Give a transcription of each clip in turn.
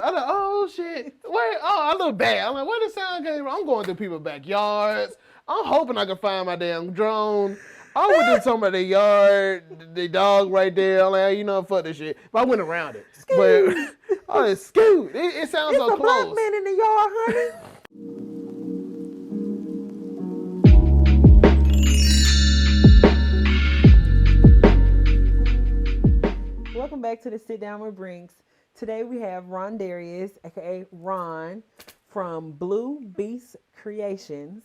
I'm like, oh shit. Wait, I look back. I'm like, where the sound came from? I'm going through people's backyards. I'm hoping I can find my damn drone. I went to somebody's yard, the dog right there. I'm like, you know, fuck this shit. But I went around it. But oh, it's scoot. It sounds so It's a black close. man in the yard, honey. Welcome back to the Sit Down with Brinks. Today we have Ron Darius, aka Ron, from Blue Beast Creations.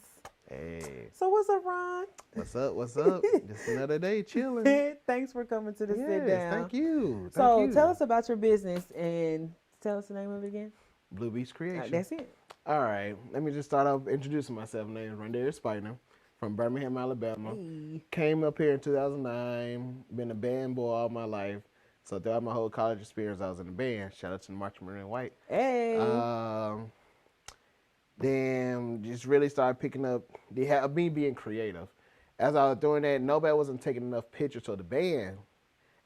Hey. So what's up, Ron? What's up? What's up? Just another day chilling. Thanks for coming to the Yes, Sit Down. thank you. So tell us about your business and tell us the name of it again. Blue Beast Creation. That's it. All right. Let me just start off introducing myself. My name is Ron Darius Spiner from Birmingham, Alabama. Hey. Came up here in 2009. Been a band boy all my life. So throughout my whole college experience, I was in a band. Shout out to the Marching Marine White. Hey. Then just really started picking up me being creative. As I was doing that, nobody wasn't taking enough pictures of the band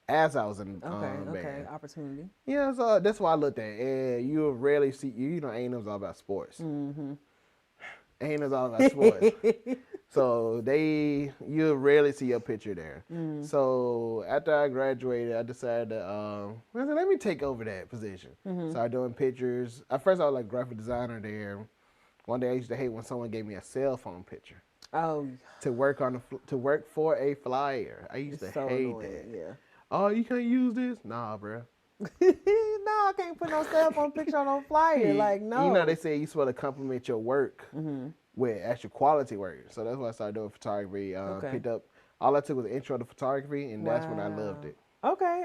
as I was in the band. Okay, opportunity. Yeah, so that's why I looked at it. And you'll rarely see, you know, A&M's all about sports. Mm-hmm. A&M's all about sports. So you'll rarely see a picture there. Mm-hmm. So after I graduated, I decided to, I said, let me take over that position. Mm-hmm. Started doing pictures. At first I was like graphic designer there. One day I used to hate when someone gave me a cell phone picture. Oh. To work for a flyer. I used to so hate annoying, that. Yeah. Oh, you can't use this? Nah, bro. No, I can't put no cell phone picture on no flyer. Like, no. You know, they say you're supposed to compliment your work with actual quality work. So that's why I started doing photography. Picked up, all I took was an intro to photography, and that's when I loved it. Okay.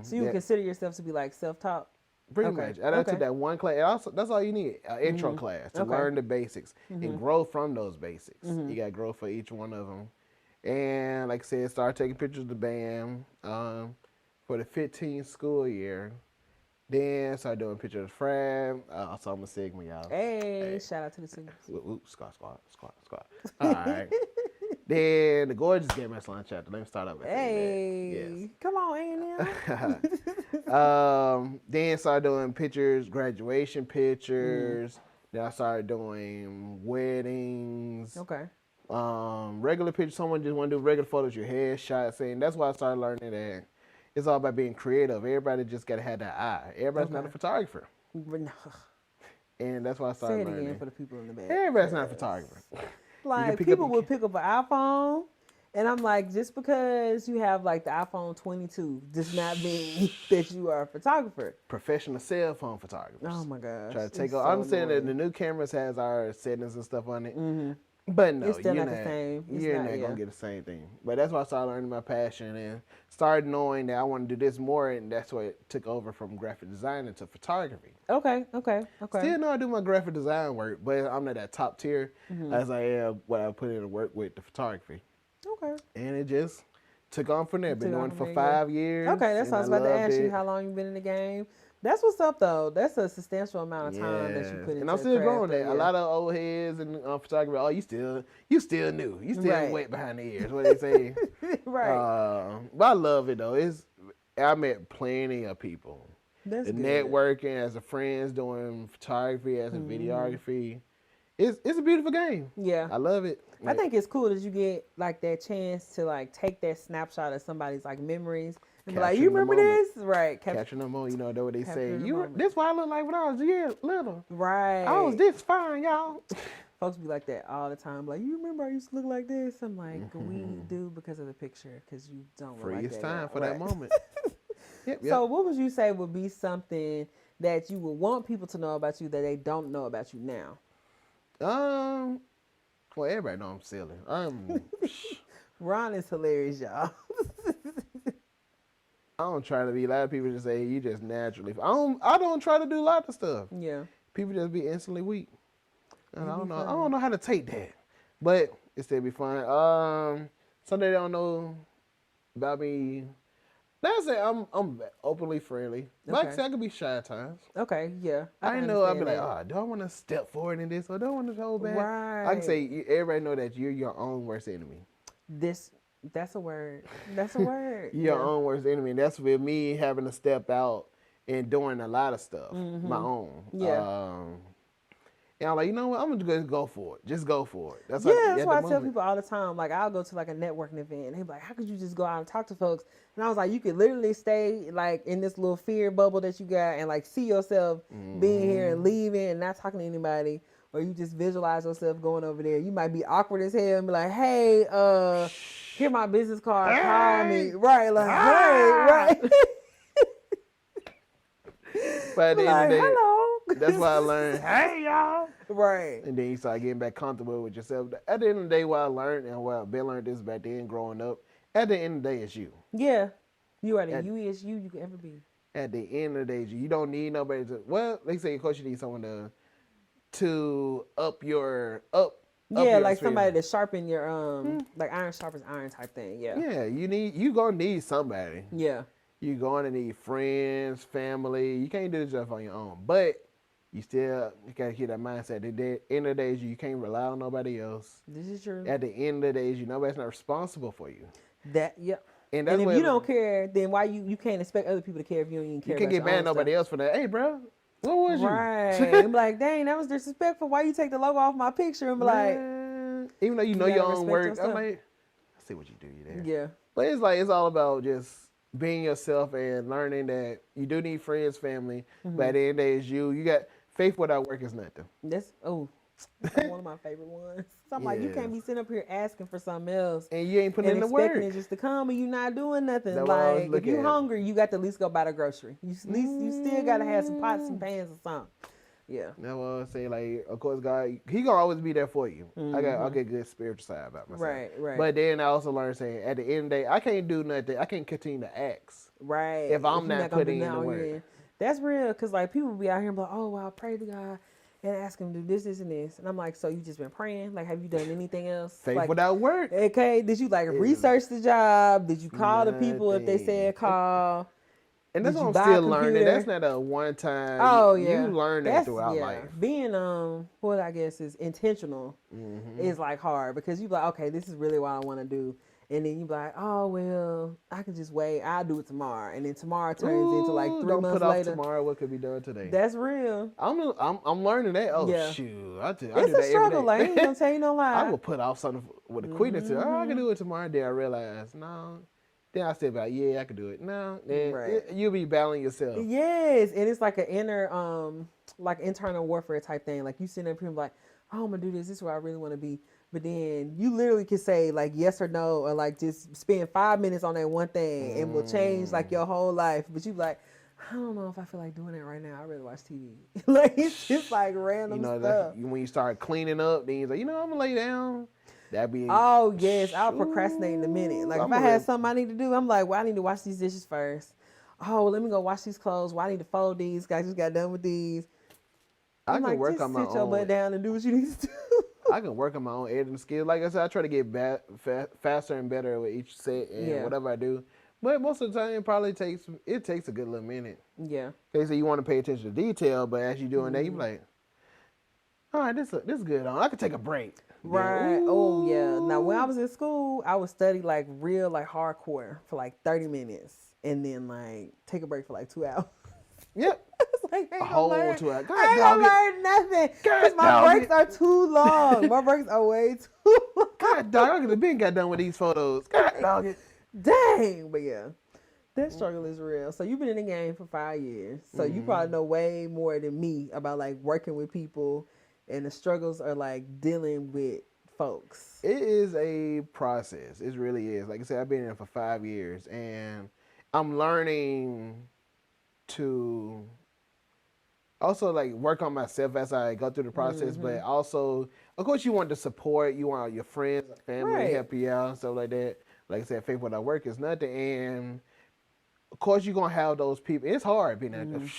So you consider yourself to be like self-taught? Pretty much. I took that one class. Also, that's all you need, an intro class to learn the basics and grow from those basics. You got to grow for each one of them. And like I said, started taking pictures of the band for the 15th school year. Then started doing pictures of the frat. Also, I'm a Sigma, y'all. Hey, shout out to the Sigma. Squad. All right. Then the gorgeous gave me a lunch chapter. Let me start up. Hey, come on, A&M. Then started doing pictures, graduation pictures. Then I started doing weddings. Okay. Regular pictures. Someone just want to do regular photos, your headshots, and that's why I started learning that it's all about being creative. Everybody just gotta have that eye. Everybody's not a photographer. And that's why I started learning. Say it again for the people in the back. Everybody's not a photographer. Like, people will pick up an iPhone, and I'm like, just because you have like the iPhone 22 does not mean that you are a photographer. Professional cell phone photographers. Oh my gosh. Try to take over. I'm saying that the new cameras has our settings and stuff on it. But no, it's still not the same. You're not going to get the same thing. But that's why I started learning my passion and started knowing that I want to do this more, and that's why it took over from graphic design into photography. Okay. Still know I do my graphic design work, but I'm not that top tier as I am what I put in to work with the photography. Okay. And it just took on from there. Been doing it for 5 years. Okay, that's what I was about to ask you, how long you've been in the game. That's what's up, though. That's a substantial amount of time that you put into. And I'm still growing that. A lot of old heads and photography. Oh, you still new. You still wet behind the ears. What they say. Right. But I love it though. I met plenty of people. That's good. Networking as a friends, doing photography as a videography. It's a beautiful game. Yeah, I love it. I think it's cool that you get like that chance to like take that snapshot of somebody's like memories. And be like, you remember this? Right. Catching them on, that's what they say. This what I look like when I was little. Right. I was this fine, y'all. Folks be like that all the time. Like, you remember I used to look like this? I'm like, we do because of the picture, because you don't look like that. Free time for that moment. Yep. So what would you say would be something that you would want people to know about you that they don't know about you now? Well, everybody know I'm silly. Ron is hilarious, y'all. I don't try to be. A lot of people just say you just naturally. I don't try to do a lot of stuff. Yeah. People just be instantly weak. And I don't know. I don't know how to take that, but it still be fun. Something they don't know about me. That's it. I'm openly friendly. Like I said, I can be shy at times. Okay. Yeah. I know. I'll be like, do I want to step forward in this or do I want to hold back? Right. I can say everybody know that you're your own worst enemy. That's a word. That's a word. Your own worst enemy. And that's with me having to step out and doing a lot of stuff my own. Yeah. And I'm like, you know what? I'm gonna just go for it. Just go for it. That's why I tell people all the time. Like, I'll go to like a networking event, and they be like, "How could you just go out and talk to folks?" And I was like, "You could literally stay like in this little fear bubble that you got, and like see yourself being here and leaving and not talking to anybody, or you just visualize yourself going over there. You might be awkward as hell and be like, "Hey, here my business card. Call me." Right? Like, hey, right. But at the end of the day, hello. That's why I learned, hey, y'all. Right. And then you start getting back comfortable with yourself. At the end of the day, what I learned, and what Bill learned this back then growing up, at the end of the day, it's you. Yeah. You are the you can ever be. At the end of the day, it's you. You don't need nobody to, well, they say, of course, you need someone to up your, yeah, like somebody to sharpen your, like iron sharpens iron type thing. Yeah. Yeah, you going to need somebody. Yeah. You're going to need friends, family. You can't do this stuff on your own. But you got to keep that mindset. At the end of the day, you can't rely on nobody else. This is true. At the end of the day, nobody's not responsible for you. Yep. And if you don't care, then why you can't expect other people to care if you don't even care? You can't get mad at nobody else for that. Hey, bro, what was you? Right. And be like, dang, that was disrespectful. Why you take the logo off my picture? And be like, even though you know your own work, I'm like, I see what you do. You there. Yeah. But it's all about just being yourself and learning that you do need friends, family. But at the end of the day, it's you. You got faith without work is nothing. That's one of my favorite ones. So I'm like, you can't be sitting up here asking for something else. And you ain't putting in the work. And expecting it just to come and you not doing nothing. That's like, if you hungry, you got to at least go buy the grocery. You still got to have some pots and pans or something. Yeah. That's what I say. Like, of course, God, He gonna always be there for you. I get good spiritual side about myself. Right. But then I also learned saying, at the end of the day, I can't do nothing. I can't continue to ask. Right. If I'm not putting in the work. Yeah. That's real, because like people be out here and be like, oh, well, I pray to God and ask Him to do this and this. And I'm like, so you just been praying? Like, have you done anything else? Faith like, without work. Okay. Did you like research the job? Did you call the people if they said call? And that's what I'm still learning. That's not a one time. Oh, yeah. You learn that throughout life. Being, what I guess is intentional is like hard, because you be like, okay, this is really what I want to do. And then you be like, oh, well, I can just wait. I'll do it tomorrow. And then tomorrow turns into like 3 months later. Don't put off tomorrow what could be done today. That's real. I'm learning that. Oh, yeah. shoot. I do it's that a struggle. Like, I ain't going to tell you no lie. I will put off something with a quickness. I can do it tomorrow. Then I realize, no. Then I say about, I can do it. No, then you'll be battling yourself. Yes, and it's like an inner, like internal warfare type thing. Like you sitting up here and be like, oh, I'm gonna do this. This is where I really want to be. But then you literally can say like yes or no, or like just spend 5 minutes on that one thing and will change like your whole life. But you be like, I don't know if I feel like doing that right now. I'd rather watch TV. Like it's just like random stuff. Like, when you start cleaning up, then you're like, I'm gonna lay down. That'd be. Oh yes, I'll procrastinate in a minute. Like if I had something I need to do, I'm like, well, I need to wash these dishes first. Oh, well, let me go wash these clothes. Well, I need to fold these. I just got done with these. I can work on my own. Sit your butt down and do what you need to do. I can work on my own editing skills. Like I said, I try to get faster and better with each set and whatever I do. But most of the time, it takes a good little minute. Yeah. They say you want to pay attention to detail, but as you're doing that, you be like, all right, this is good. I could take a break. Right. Oh, yeah. Now, when I was in school, I would study like real, like hardcore for like 30 minutes and then like take a break for like 2 hours. Yep. It's like, a whole 2 hours. I ain't gonna learn nothing because my breaks are too long. My breaks are way too long. God dog, I could have been got done with these photos. God dog it. Dang. But yeah, that struggle is real. So you've been in the game for 5 years. So you probably know way more than me about like working with people. And the struggles are like dealing with folks. It is a process. It really is. Like I said, I've been in it for 5 years, and I'm learning to also like work on myself as I go through the process. But also, of course, you want the support. You want your friends, family to help you out and stuff like that. Like I said, faith without work is nothing. And of course, you're gonna have those people. It's hard being that.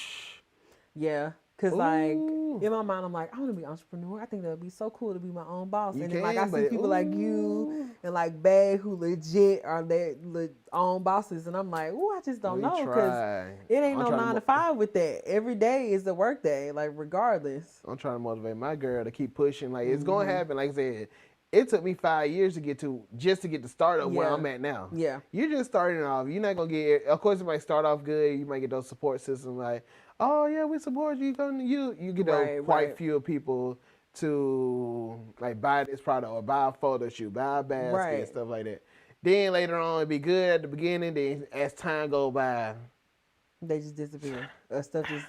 Yeah. Because, like, in my mind, I'm like, I want to be an entrepreneur. I think that would be so cool to be my own boss. And then, like, I see people like you and, like, Bag who legit are their own bosses. And I'm like, I just don't know. Because it ain't no 9 to 5 with that. Every day is the work day, like, regardless. I'm trying to motivate my girl to keep pushing. Like, it's going to happen. Like I said, it took me 5 years to get to the start of where I'm at now. Yeah. You're just starting off. You're not gonna get. Of course, it might start off good. You might get those support systems like, oh yeah, we support you. You get those quite few people to like buy this product or buy a photo shoot, buy a basket and stuff like that. Then later on, it'd be good at the beginning. Then as time go by, they just disappear. Stuff just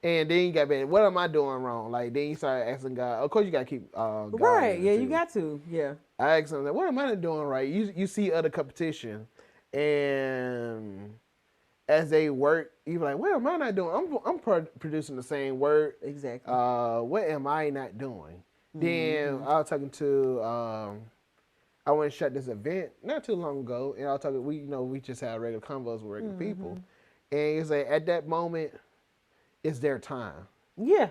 And then you got, what am I doing wrong? Like, then you start asking God. Of course, you got to keep God. Right, yeah, you got to, yeah. I asked him, like, what am I doing right? You see other competition, and as they work, you're like, what am I not doing? I'm producing the same work. Exactly. What am I not doing? Then I was talking to, I went and shot this event not too long ago, and I was talking, we just had regular convos with regular people. And it's like, at that moment, it's their time. Yeah.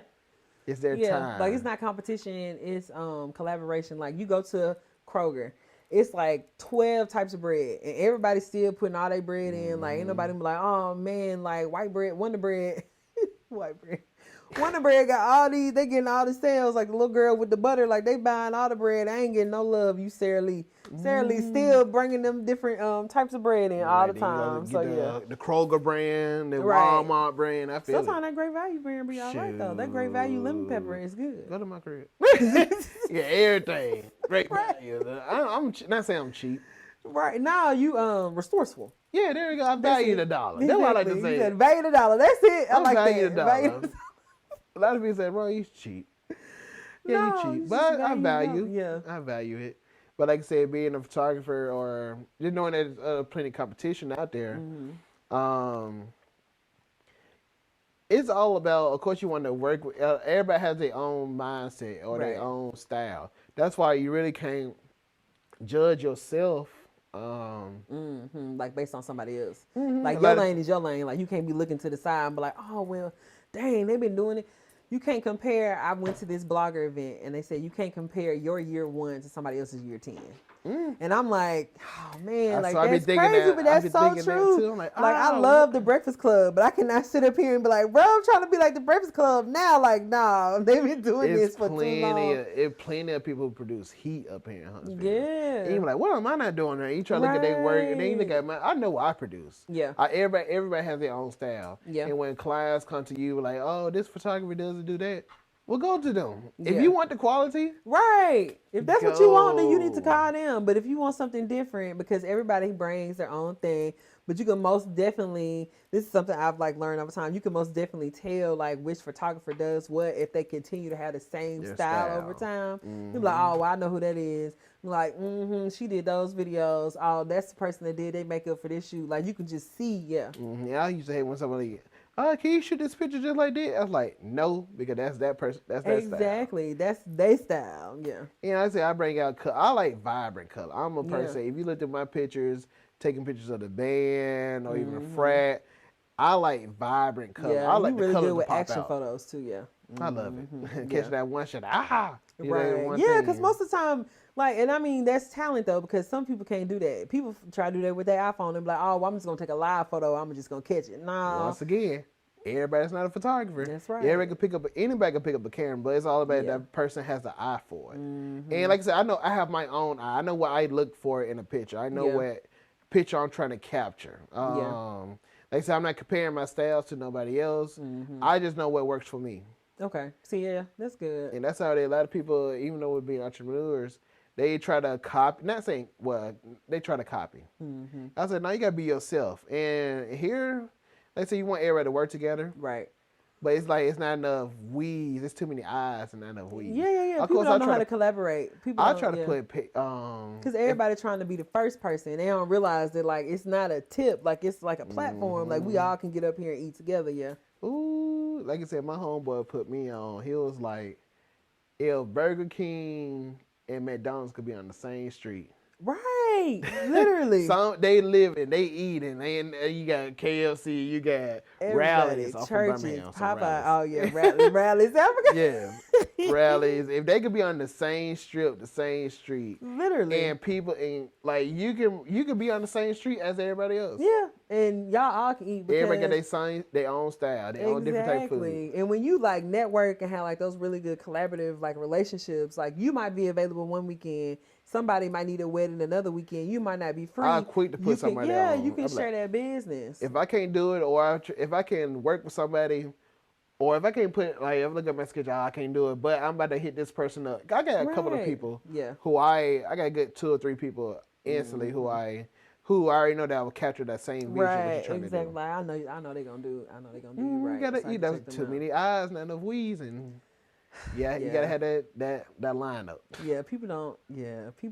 It's their time. Like, it's not competition, it's collaboration. Like, you go to Kroger, it's like 12 types of bread, and everybody's still putting all their bread in. Like, ain't nobody be like, oh man, like white bread, Wonder Bread, white bread. Wonder Bread got all these, they getting all the sales. Like the little girl with the butter, like they buying all the bread. I ain't getting no love, you Sarah Lee. Sarah Lee still bringing them different types of bread in all the time. So the Kroger brand, the Walmart brand. I feel sometimes that Great Value brand be all right though. That Great Value lemon pepper is good. Go to my crib. Yeah, everything. Great Value. I'm not saying I'm cheap. Right now you resourceful. Yeah, there you go. I value the dollar. That's what I like to say. Value the dollar. That's it. I like value that. The dollar. A lot of people say, bro, you cheap. Yeah, you cheap. But I value it. But like I said, being a photographer or just knowing that there's plenty of competition out there, it's all about, of course, you want to work with, everybody has their own mindset or their own style. That's why you really can't judge yourself. Like based on somebody else. Like your lane is your lane. Like you can't be looking to the side and be like, oh, well, dang, they've been doing it. You can't compare. I went to this blogger event and they said you can't compare your year 1 to somebody else's year 10. And I'm like, oh man, like that's crazy, but that's so true. I'm like I love the Breakfast Club, but I cannot sit up here and be like, bro, I'm trying to be like the Breakfast Club now. Like, nah, they've been doing this for too long. Plenty of people who produce heat up here in Huntsville. Yeah. And you're like, what am I not doing there? You try to look at their work, and then you look at I know what I produce. Yeah. Everybody has their own style. Yeah. And when clients come to you like, oh, this photographer doesn't do that. Well, go to them. If you want the quality. Right. If that's what you want, then you need to call them. But if you want something different, because everybody brings their own thing, but you can most definitely, this is something I've like learned over time, you can most definitely tell like which photographer does what if they continue to have the same style over time. You're like, oh, well, I know who that is. I'm like, she did those videos. Oh, that's the person that did their makeup for this shoot. Like you can just see, Yeah, I used to hate when somebody, can you shoot this picture just like that? I was like, no, because that's that person. That's that style. Exactly. That's their style. Yeah. You know, I say I bring out color. I like vibrant color. I'm a person. If you looked at my pictures, taking pictures of the band or even a frat, I like vibrant color. Yeah, I like you really the color good with action out. photos too. Yeah. I love it. Catch that one shot. Right. Yeah, because most of the time, like, and I mean, that's talent though, because some people can't do that. People try to do that with their iPhone and be like, oh, well, I'm just going to take a live photo. I'm just going to catch it. No. Once again, everybody's not a photographer. That's right. Anybody can pick up a camera, but it's all about that person has the eye for it. And like I said, I know I have my own eye. I know what I look for in a picture. I know what picture I'm trying to capture. Like I said, I'm not comparing my styles to nobody else. I just know what works for me. Okay. See, yeah, that's good. And that's how a lot of people, even though we're being entrepreneurs, they try to copy. Not saying, well, they try to copy. I said, no, you got to be yourself. And here, let's say you want everybody to work together. Right. But it's like, it's not enough we's. There's too many eyes and not enough we's. Yeah. Of people don't know how to collaborate. I try to put, because everybody trying to be the first person. They don't realize that, like, it's not a tip. Like, it's like a platform. Like, we all can get up here and eat together, Ooh, like I said, my homeboy put me on. He was like, if Burger King and McDonald's could be on the same street, Right, literally. Some they live and they eat and you got KFC, you got Everybody, Rallies off from churches, Birmingham. Popeye. Oh yeah, rallies. Yeah, Rallies. If they could be on the same strip, the same street, literally, and people and like you can be on the same street as everybody else. Yeah, and y'all all can eat. Everybody got their own style, their own different type of food. And when you like network and have like those really good collaborative like relationships, like you might be available one weekend. Somebody might need a wedding another weekend. You might not be free. I'm quick to put somebody on. Yeah, you can share that business. If I can't do it, or if I can work with somebody, or if I can't put, like, if I look at my schedule, I can't do it, but I'm about to hit this person up. I got a couple of people who I got a good 2 or 3 people instantly who I already know that I will capture that same vision. Right, exactly. I know they're going to do you right. You got to eat those too many eyes, not enough W's, and you got to have that lineup. Yeah, people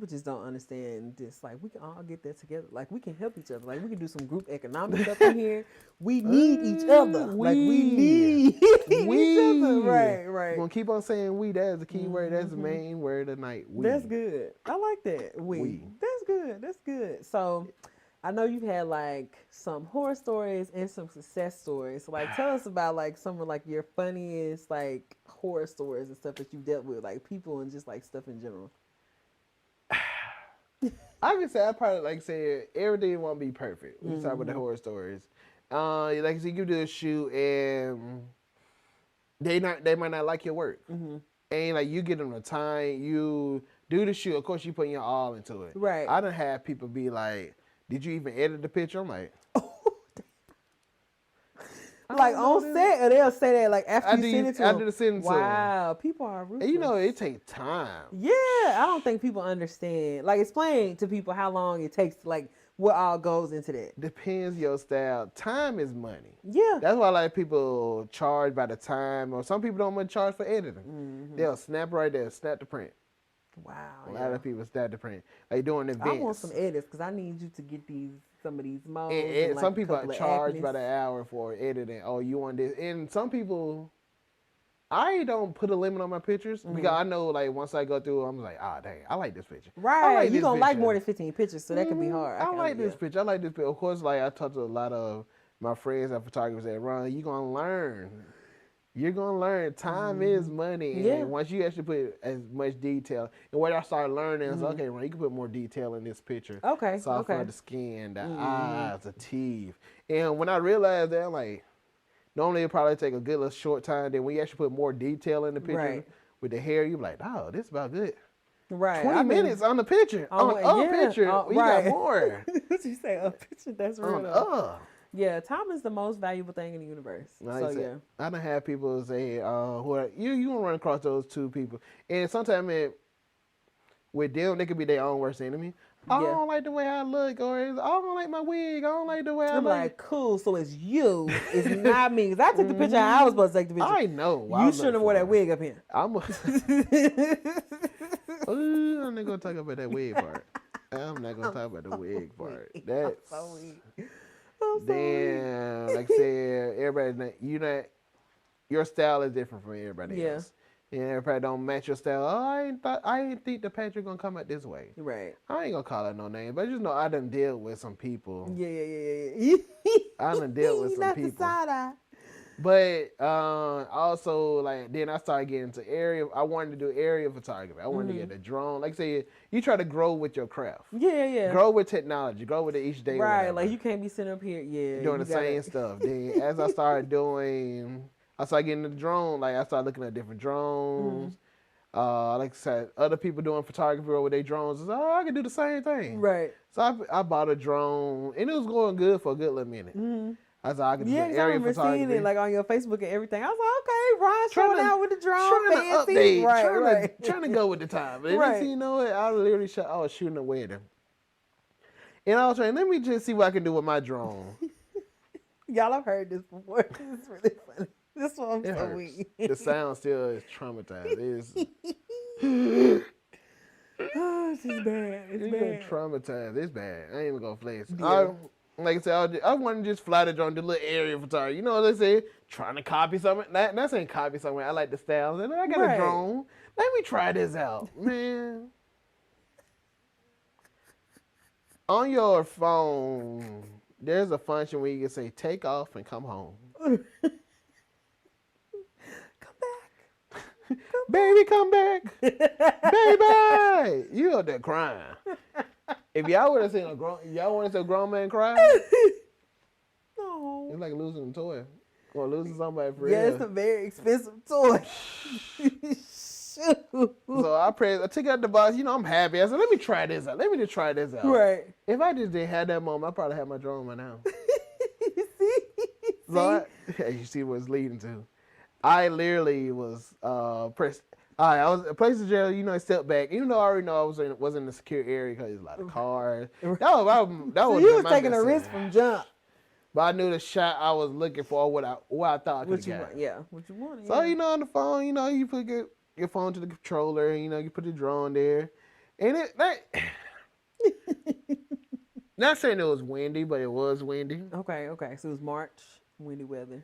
just don't understand this. Like, we can all get that together. Like, we can help each other. Like, we can do some group economics up in here. We need each other. We need each other. Right. We're going to keep on saying we. That's the key word. That's the main word of the night. We. That's good. I like that. We. That's good. So, I know you've had like some horror stories and some success stories. So, like, tell us about like some of like your funniest like horror stories and stuff that you dealt with, like people and just like stuff in general. I can say I probably like say everything won't be perfect. We talk about the horror stories. Like so you do a shoot and they might not like your work. And like you get them the time, you do the shoot. Of course, you put your all into it. Right. I done have people be like, "Did you even edit the picture?" I'm like, like on set, or they'll say that like after you send it to them. After the send it to them. Wow, people are ruthless. And you know, it takes time. Yeah, I don't think people understand. Like, explain to people how long it takes to like what all goes into that. Depends your style. Time is money. Yeah. That's why a lot of people charge by the time, or some people don't want to charge for editing. They'll snap right there, snap the print. Wow. A lot of people snap the print. Like doing events. I want some edits because I need you to get some of these modes. And like some people charge by the hour for editing. Oh, you want this? And some people, I don't put a limit on my pictures because I know like once I go through, I'm like, dang, I like this picture. Right. You don't like more than 15 pictures, so that can be hard. I like this picture. I like this picture. Of course, like I talked to a lot of my friends and photographers that run. You're gonna learn. You're gonna learn. Time is money, and once you actually put as much detail, and what I started learning is okay, Ron, you can put more detail in this picture. Okay. So for the skin, the eyes, the teeth, and when I realized that, I'm like, normally it probably take a good little short time. Then when you actually put more detail in the picture with the hair, you're like, oh, this is about good. Right. 20 minutes on the picture. On picture, we got more. What you say? A picture? That's real. Yeah, time is the most valuable thing in the universe. Like I done have people say, you gonna run across those 2 people, and sometimes with them they could be their own worst enemy. I don't like the way I look, or I don't like my wig. I don't like the way I look. I'm like, cool. So it's you. It's not me. Because I took the picture. I was supposed to take the picture. I know. You shouldn't have wore that wig up here. I'm not gonna talk about that wig part. I'm not gonna talk about the wig part. That's so weak. Then, like I said, everybody, your style is different from everybody else. And everybody don't match your style. Oh, I ain't think the Patrick gonna come out this way. Right. I ain't gonna call out no name, but just know I done dealt with some people. Yeah. I done dealt with some people. But also, like, then I started getting into I wanted to do area photography. I wanted to get a drone. Like I said, you try to grow with your craft. Yeah. Grow with technology. Grow with it each day. Right, like you can't be sitting up here, doing the same stuff. Then as I started getting the drone. Like I started looking at different drones. Like I said, other people doing photography with their drones. I said, I can do the same thing. Right. So I bought a drone, and it was going good for a good little minute. I was like, I could do area photography. Seeing it like on your Facebook and everything. I was like, okay, Ron's showing out with the drone. Trying to update. Trying to go with the time. And next thing you know, I literally I was shooting a wedding. And I was trying, let me just see what I can do with my drone. Y'all have heard this before. It's really funny. This one's so weak. The sound still is traumatized. Oh, it's just bad. It's bad. Traumatized. It's bad. I ain't even gonna flex. Like I said, I want to just fly the drone, do a little area photography. You know what they say? Trying to copy something. That's ain't copy something. I like the style. I got a drone. Let me try this out, man. On your phone, there's a function where you can say take off and come home. Come back. Baby, come back. Baby, you out there crying. If y'all would have seen y'all want to see a grown man cry? No. It's like losing a toy or losing somebody for real. Yeah, it's a very expensive toy. So I took out the box. You know, I'm happy. I said, let me try this out. Let me just try this out. Right. If I just didn't have that moment, I probably had my drone by now. See? You see what it's leading to. I literally was pressed. I was placed in jail. You know, I stepped back. Even though I already know I was in the secure area because there's a lot of cars. That So you was taking a risk from jump. But I knew the shot I was looking for, what I thought I could get. What you wanted. So you know, on the phone, you know, you put your phone to the controller. You know, you put the drone there, and not saying it was windy, but it was windy. Okay. So it was March, windy weather.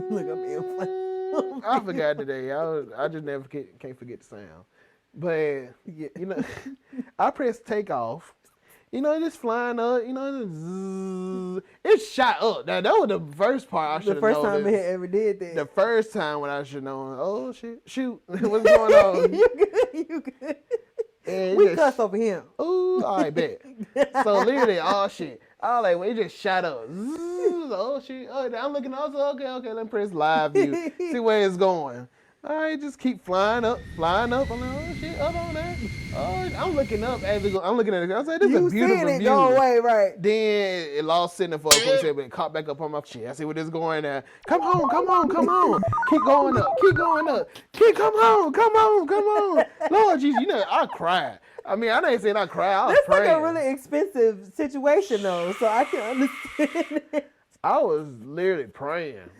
Look, I'm in. I forgot today. I just never can't forget the sound. But you know, I pressed takeoff. You know, just flying up. You know, it shot up. Now that was the first part I should have known. The first time it ever did that. The first time when I should have known. Oh shit! Shoot! What's going on? You good? And we cuss over him. Ooh, I bet. So literally, all shit. I was like, well, it just shot up. Oh shit! Oh, I'm looking. Also, okay. Let me press live view. See where it's going. All right, just keep flying up. I'm like, oh shit, up on that. Oh, I'm looking up as it goes. I'm looking at it. I said, this is a beautiful view. You go away, right? Then it lost signal for a quick second, but it caught back up on my shit. I see where this is going at. Come on. Keep going up. Come on. Lord Jesus, you know, I cried. I mean, I didn't say I cried. I was praying. That's like a really expensive situation, though, so I can understand it. I was literally praying.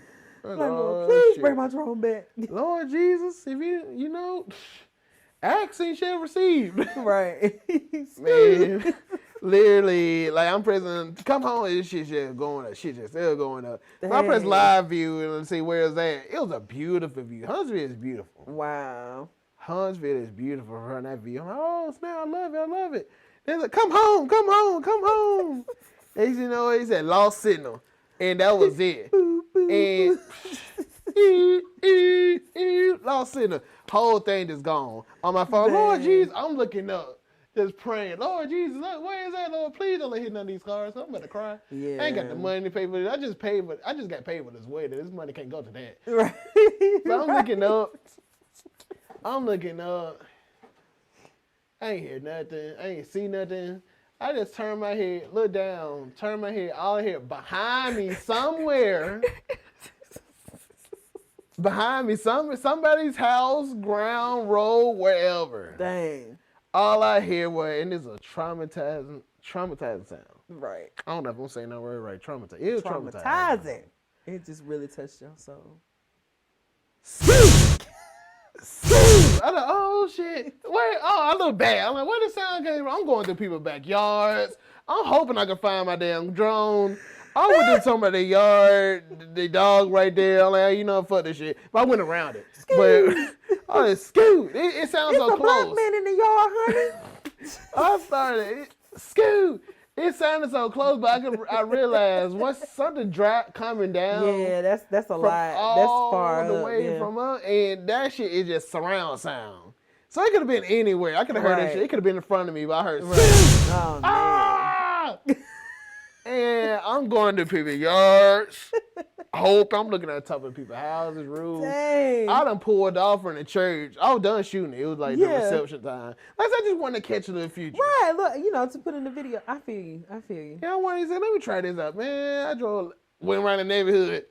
Like, please bring my drone back. Lord Jesus, if you know, action shall receive. Right. Man, literally, like I'm pressing, come home, this shit just going up. Shit just still going up. So I press live view and see where it's at. It was a beautiful view. Huntsville is beautiful. Wow. Huntsville is beautiful from that view. I'm like, oh, snap, I love it. They're like, come home. And you know, he said lost signal. And that was it. And lost signal. Whole thing just gone. On my phone, Lord Jesus, I'm looking up, just praying. Lord Jesus, look, where is that, Lord? Please don't let hit none of these cars. I'm about to cry. Yeah. I ain't got the money to pay for it. I just got paid for this wedding. This money can't go to that. Right. So I'm looking up. I ain't hear nothing. I ain't see nothing. I just turn my head, look down, all here behind me somewhere. Behind me, somebody's house, ground, road, wherever. Dang. All I hear was, and it's a traumatizing sound. Right. I don't know if I'm saying that word right. Traumatizing. It was traumatizing. It just really touched your soul. I thought, oh shit. I look bad. I'm like, where the sound came from? I'm going through people's backyards. I'm hoping I can find my damn drone. I went to somebody's yard, the dog right there. I'm like, you know, fuck this shit. But I went around it. But scoot. It sounds so close. It's a black man in the yard, honey. I started, scoot. It sounded so close, but I realized once something coming down. Yeah, that's a lot. That's far the way from up, and that shit is just surround sound. So it could have been anywhere. I could have heard that shit. It could have been in front of me, but I heard. Oh man. And I'm going to people's yards. I'm looking at the top of people's houses, roofs. Dang. I done pulled off from the church. I was done shooting it. It was like the reception time. Like I just wanted to catch it in the future. Right, look, to put in the video. I feel you. Yeah, I wanted to say, let me try this out, man. Went around the neighborhood.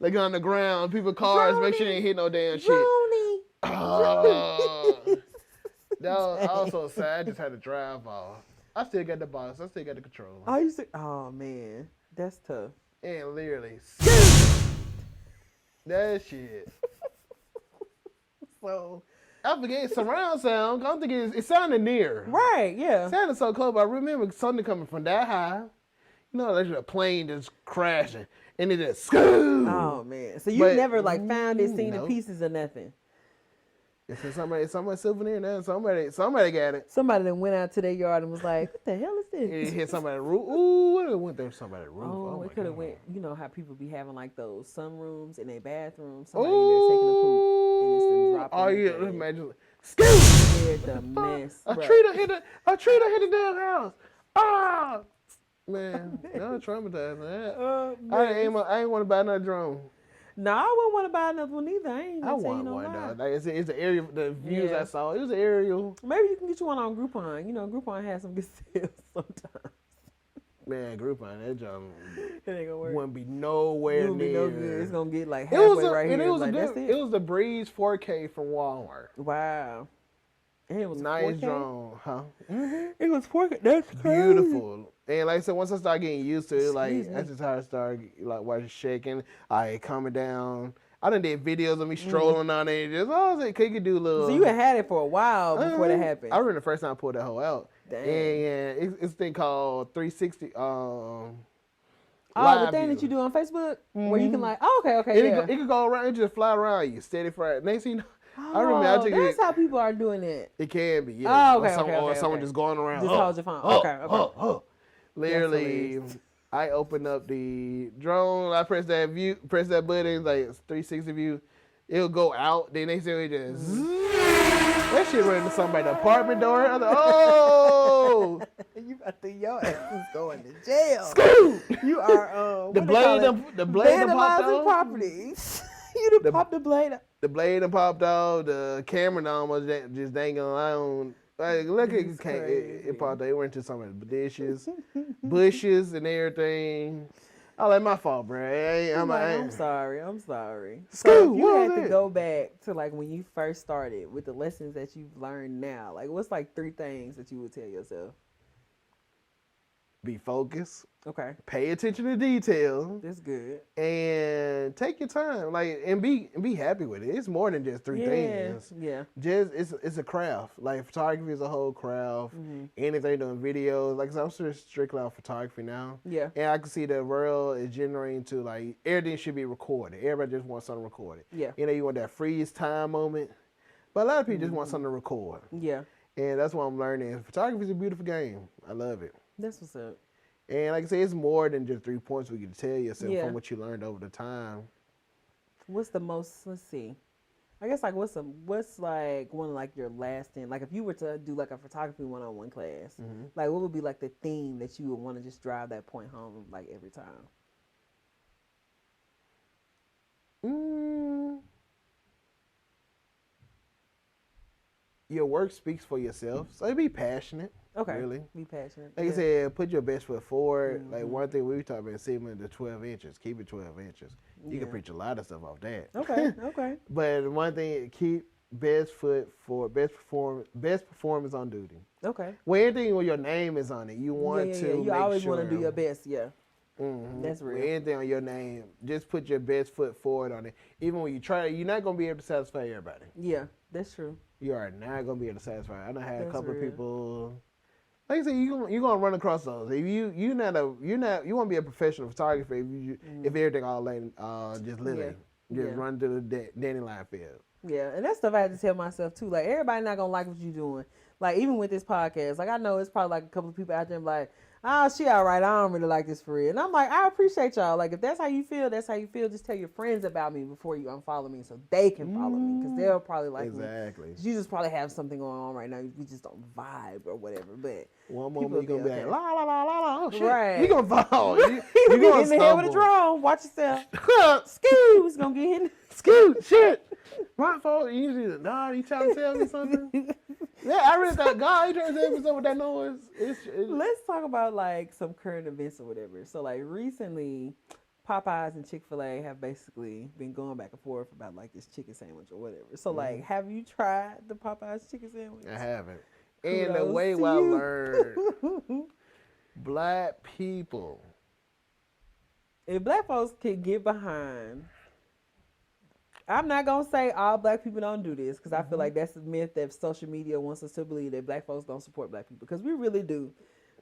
Looking on the ground, people's cars, make sure they ain't hit no damn shit. That was so sad. I just had to drive off. I still got the box. I still got the controller. Oh man, that's tough. And literally, that shit. So I forget surround sound. I'm thinking it sounded near. Right, yeah. It sounded so close, but I remember something coming from that high. You know, there's a plane just crashing, and it just. Oh man, so you never found it, seen the pieces or nothing. It's somebody souvenir now. Somebody got it. Somebody that went out to their yard and was like, "What the hell is this?" It hit somebody's roof. Ooh, what it went there? Somebody's roof. Oh, it could have went. You know how people be having like those sunrooms in their bathroom. Somebody Ooh. in there taking a poop and it's been dropping. Oh yeah, imagine. Scared the mess. A tree done hit the damn house. Ah, man, that was traumatizing. I ain't want to buy another drone. No, I wouldn't want to buy another one either. I ain't gonna tell you no one lie. though. Like it's the aerial. The views I saw. It was an aerial. Maybe you can get you one on Groupon. You know, Groupon has some good sales sometimes. Man, Groupon, that job it ain't gonna work. Wouldn't be nowhere near. No good. It's gonna get like halfway right here. It was like, it was the Breeze 4K from Walmart. Wow. And it was nice 4K? Drone, huh? Mm-hmm. It was 4K. That's crazy. Beautiful. And like I said, once I started getting used to it, like that's just how I started like watching shaking. I calming down. I done did videos of me strolling on it. Just you could do a little. So you had it for a while before that happened. I remember the first time I pulled that hoe out. Dang. And it's a thing called 360. The thing that you do on Facebook where you can like, it could go around, it just fly around you, steady fry. Next thing you know, I remember that's how people are doing it. It can be, yeah. Oh, or someone just going around. Just hold your phone. Okay. Literally, I open up the drone. I press that button, like 360 view. It'll go out. Then they say it just that shit run into somebody's apartment door. I was like, oh, you about to your ass is going to jail. Scoot. You are the blade popped off. Properties. You done popped the blade up. The blade done popped off. The camera almost just dangling on. Like, look, it popped out. It went into some of the dishes, bushes, and everything. Oh, like my fault, bro. I'm sorry. Scoot, So if you had to go back to like when you first started with the lessons that you've learned now, like what's like 3 things that you would tell yourself? Be focused. Okay. Pay attention to detail. That's good. And take your time, like, and be happy with it. It's more than just 3 things. Yeah. Just it's a craft. Like photography is a whole craft. Anything doing videos, like I'm strictly on photography now. Yeah. And I can see the world is generating to like everything should be recorded. Everybody just wants something recorded. Yeah. You know, you want that freeze time moment, but a lot of people just want something to record. Yeah. And that's what I'm learning. Photography is a beautiful game. I love it. That's what's up. And like I say, it's more than just 3 points we can tell yourself from what you learned over the time. What's the most, let's see. I guess like what's like one of like your lasting, like if you were to do like a photography 101 class, like what would be like the theme that you would want to just drive that point home like every time? Your work speaks for yourself, so be passionate. Okay. Really. Be passionate. Like I said, put your best foot forward. Like one thing we talked about, segment to 12 inches. Keep it 12 inches. You can preach a lot of stuff off that. Okay. But one thing, keep best foot forward, best performance on duty. Okay. When anything where your name is on it, you want to. You always want to do your best. Yeah. That's real. With anything on your name, just put your best foot forward on it. Even when you try, you're not gonna be able to satisfy everybody. Yeah, that's true. You are not gonna be able to satisfy. I done had a couple of people. Like I said, you're gonna run across those. If you want to be a professional photographer if everything all like just living, run to the dandelion field. Yeah, and that's stuff I had to tell myself too. Like everybody not gonna like what you're doing. Like even with this podcast, like I know it's probably like a couple of people out there like, oh, she all right. I don't really like this for real. And I'm like, I appreciate y'all. Like if that's how you feel, that's how you feel. Just tell your friends about me before you unfollow me, so they can follow me because they'll probably like me. Exactly. You just probably have something going on right now. We just don't vibe or whatever. But one moment you gonna be like, la la la la la. Oh shit. Right. You gonna fall. You gonna gonna in the head with a drone. Watch yourself. Scoot. Gonna get hit. Scoot. Shit. My fault. You usually you trying to tell me something? Yeah, I really thought God, you trying to tell me something with that noise. Let's talk about like some current events or whatever. So like recently, Popeyes and Chick-fil-A have basically been going back and forth about like this chicken sandwich or whatever. So like, have you tried the Popeyes chicken sandwich? I haven't. And the way I learned, black people. If black folks can get behind, I'm not going to say all black people don't do this because I feel like that's a myth that social media wants us to believe that black folks don't support black people because we really do.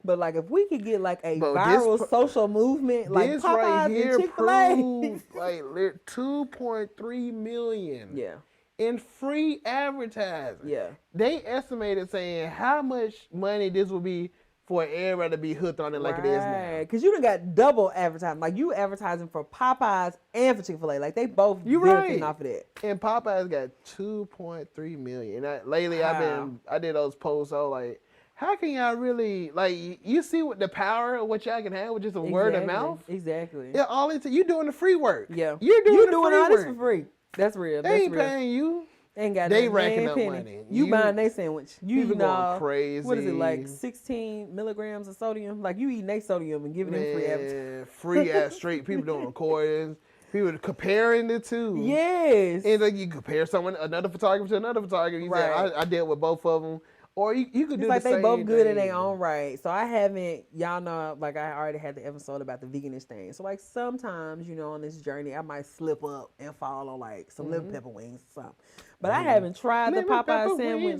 But like if we could get like a viral social movement like this Popeyes right here and Chick-fil-A. Proved, like 2.3 million. Yeah. in free advertising. Yeah. They estimated saying how much money this would be for everybody to be hooked on it like it is now. Because you done got double advertising. Like, you advertising for Popeyes and for Chick-fil-A. Like, they both benefiting off of that. And Popeyes got 2.3 million. And lately, I did those posts. I was like, how can y'all really, like, you see what the power of what y'all can have with just a word of mouth? Exactly. Yeah, you doing the free work. Yeah. You're doing all this for free. That's real. They ain't paying you. Ain't got they racking up money. You buying their sandwich. You people going crazy. What is it, like 16 milligrams of sodium? Like, you eating their sodium and giving them free advertising. Free ass straight. People doing recordings. People comparing the two. Yes. And like you compare another photographer to another photographer. You say, I dealt with both of them. Or you could do the same thing. It's like they both good in their own right. So I haven't, y'all know, like I already had the episode about the veganist thing. So like sometimes, on this journey, I might slip up and fall on like some little pepper wings or something. But I haven't tried the Popeye sandwich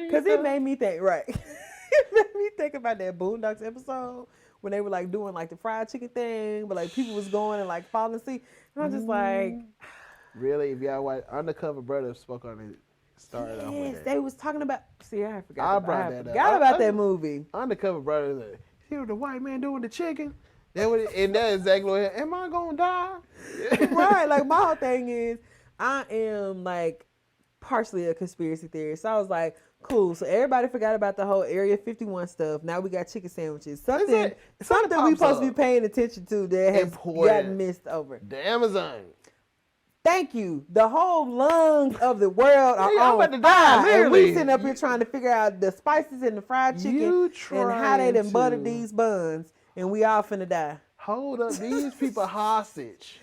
because it made me think, it made me think about that Boondocks episode when they were like doing like the fried chicken thing, but like people was going and like falling asleep. And I'm just like. Really? If y'all watch, Undercover Brother spoke on it. Started off with that. They was talking about. See, I forgot. I forgot about that movie. Undercover Brother. See what the white man doing the chicken? And that's exactly what. Am I gonna die? Right. Like my whole thing is, I am like partially a conspiracy theorist. So I was like, cool. So everybody forgot about the whole Area 51 stuff. Now we got chicken sandwiches. Something we supposed to be paying attention to that has gotten missed over. The Amazon. Thank you. The whole lungs of the world are on fire. And we sitting up here trying to figure out the spices in the fried chicken and how they done buttered these buns. And we all finna die. Hold up. These people hostage.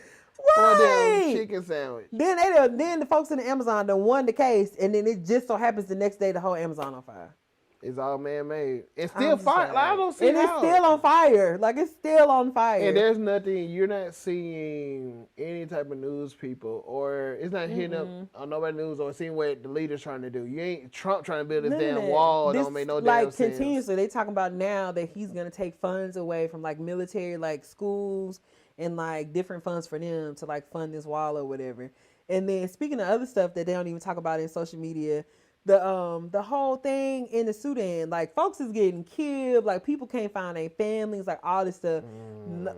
For them chicken sandwich. Then the folks in the Amazon done won the case. And then it just so happens the next day the whole Amazon on fire. It's all man-made. It's still fire. Like, I don't see it's still on fire. Like, it's still on fire. And there's nothing, you're not seeing any type of news people, or it's not hitting up on nobody news or seeing what the leader's trying to do. You ain't Trump trying to build this damn wall. Don't make no damn sense. Like, continuously, they talking about now that he's going to take funds away from, like, military, like, schools and, like, different funds for them to, like, fund this wall or whatever. And then, speaking of other stuff that they don't even talk about in social media, the whole thing in the Sudan, like folks is getting killed, like people can't find their families, like all this stuff.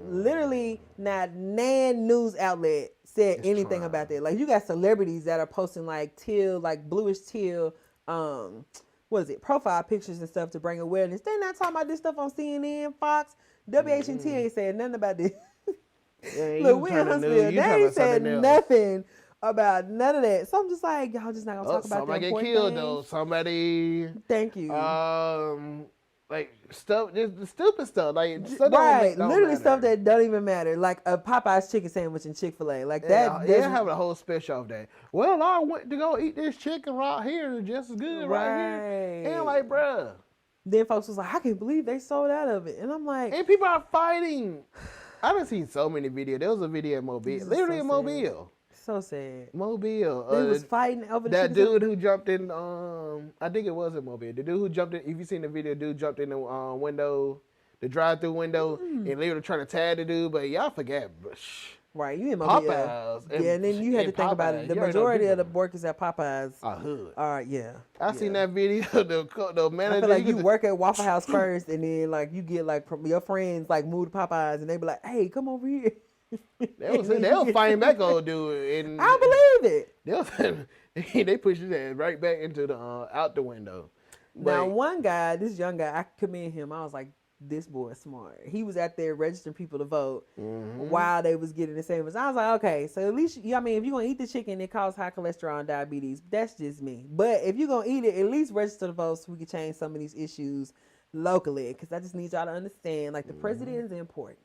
Literally, not nan news outlet said anything about that. Like you got celebrities that are posting like teal, like bluish teal, profile pictures and stuff to bring awareness. They're not talking about this stuff on CNN, Fox, WHNT ain't saying nothing about this. Look, we in Huntsville. They ain't said nothing about none of that. So I'm just like, y'all just not gonna talk about that. Somebody get killed though. Somebody. Thank you. Like stuff, just the stupid stuff. Like stuff literally matter. Stuff that don't even matter. Like a Popeye's chicken sandwich and Chick-fil-A. Like that. They have a whole special of that. Well, I went to go eat this chicken right here, just as good right here. And like, bruh. Then folks was like, I can't believe they sold out of it, and I'm like, and people are fighting. I done seen so many videos. There was a video in Mobile, literally in Mobile. So sad. Mobile. They was fighting over that dude who jumped in. I think it was in Mobile. The dude who jumped in. If you seen the video, dude jumped in the window, the drive-through window, and literally trying to tag the dude. But y'all forget, right? You in Mobile. Popeyes. And then you had to think about it. The majority of the workers at Popeyes are hood. I seen that video. The manager. I feel like you work at Waffle House first, and then like you get like your friends like move to Popeyes, and they be like, "Hey, come over here." They was fighting back old dude, and I believe it. They pushed his ass right back into the out the window. Now one guy, this young guy, I commend him. I was like, this boy is smart. He was out there registering people to vote while they was getting the sandwich. I was like, okay, so at least if you're gonna eat the chicken, it causes high cholesterol and diabetes. That's just me. But if you're gonna eat it, at least register to vote so we can change some of these issues locally. Because I just need y'all to understand, like the president is important.